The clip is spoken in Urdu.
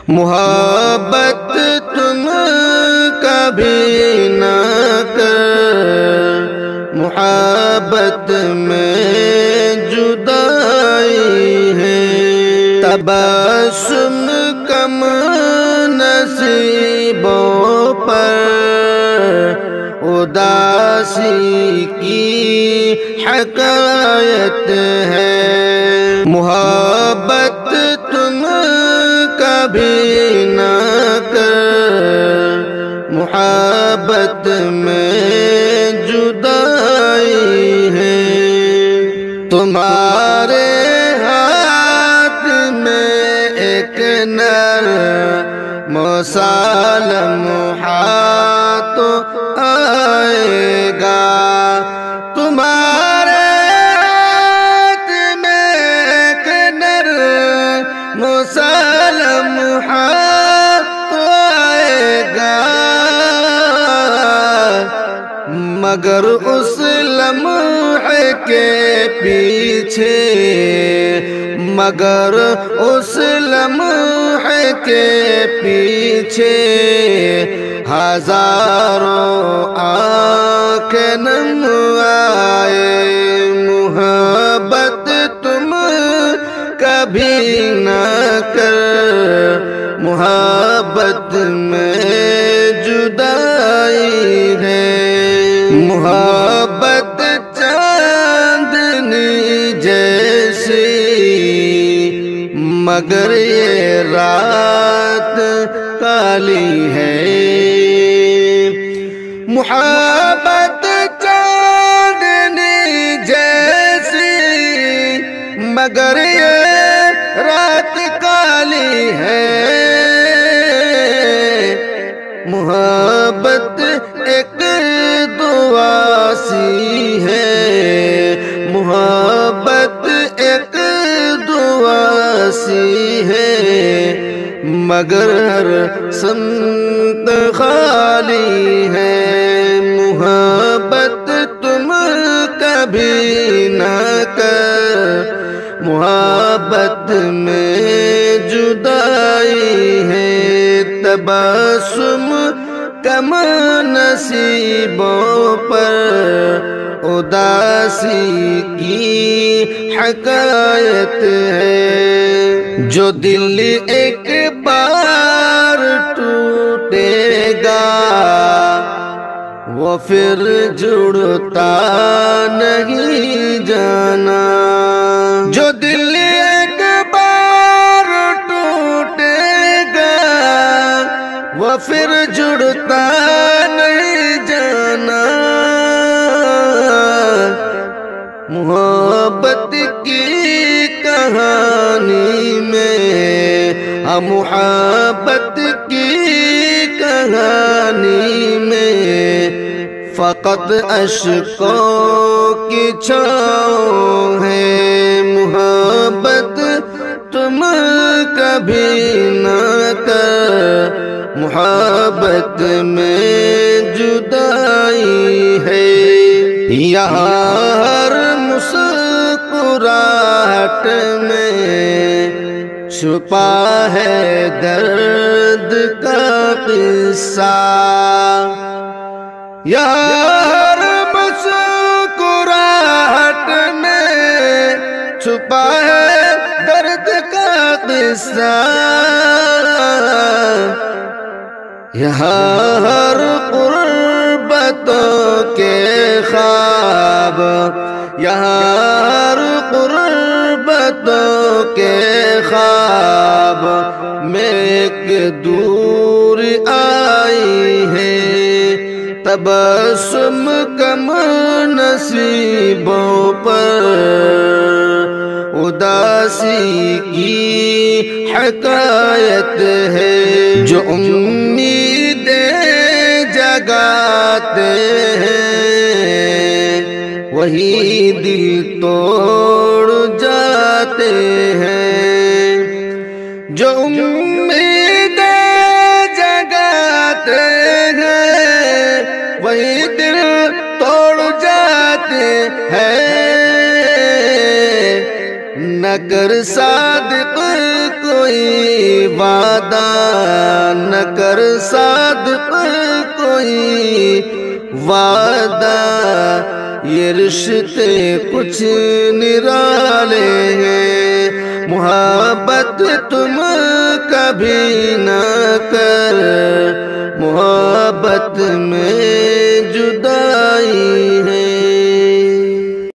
محبت تم کبھی نہ کر، محبت میں جدائی ہے، تبسم کم نصیبوں پر اداسی کی حکایت ہے، محبت تم کبھی نہ کر، محبت میں جدائی ہے، تمہارے ہاتھ میں ایک نرم سا لمحہ تو آئے گا، تمہارے ہاتھ میں ایک نرم سا لمحہ تو آئے گا، مگر اس لمحے کے پیچھے، مگر اس لمحے کے پیچھے ہزاروں آنکھیں نم آئے، محبت تم کبھی نہ کر، محبت میں جدائی ہے، محبت چاندنی جیسی مگر یہ رات کالی ہے، محبت چاندنی جیسی مگر یہ رات کالی ہے، محبت ایک دعا سی ہے، محبت ایک دعا سی ہے، مگر ہر سمت خالی ہے، محبت تم کبھی نہ کر، محبت میں جدائی ہے، تبسم کم نصیبوں پر اداسی کی حکایت ہے، جو دل ایک بار ٹوٹے گا وہ پھر جڑتا نہیں جانا، جو دل ایک بار ٹوٹے گا وہ پھر جڑتا نہیں جانا، محبت کی کہانی میں، محبت کی کہانی میں فقط اشکوں کی چھاؤں ہے، محبت تم کبھی نہ کر، محبت میں جدائی ہے، یہاں ہر مسکراہٹ میں چھپا ہے درد کا قصہ، یہاں ہر مسکراہٹ میں چھپا ہے درد کا قصہ، یہاں ہر قربتوں کے خواب، یہاں ہر قربتوں کے خواب میں ایک دور آئی ہے، تبسم کم نصیبوں پر اداسی کی حکایت ہے، جو امیدیں جگاتے ہیں وہی دل توڑ جاتے ہیں، جو امیدیں جگاتے ہیں وہی دل توڑ جاتے ہیں، نہ کر صادق کو کوئی وعدہ نہ کر صادق کوئی وعدہ، یہ رشتے کچھ نرالے ہیں، محبت تم کبھی نہ کر، محبت میں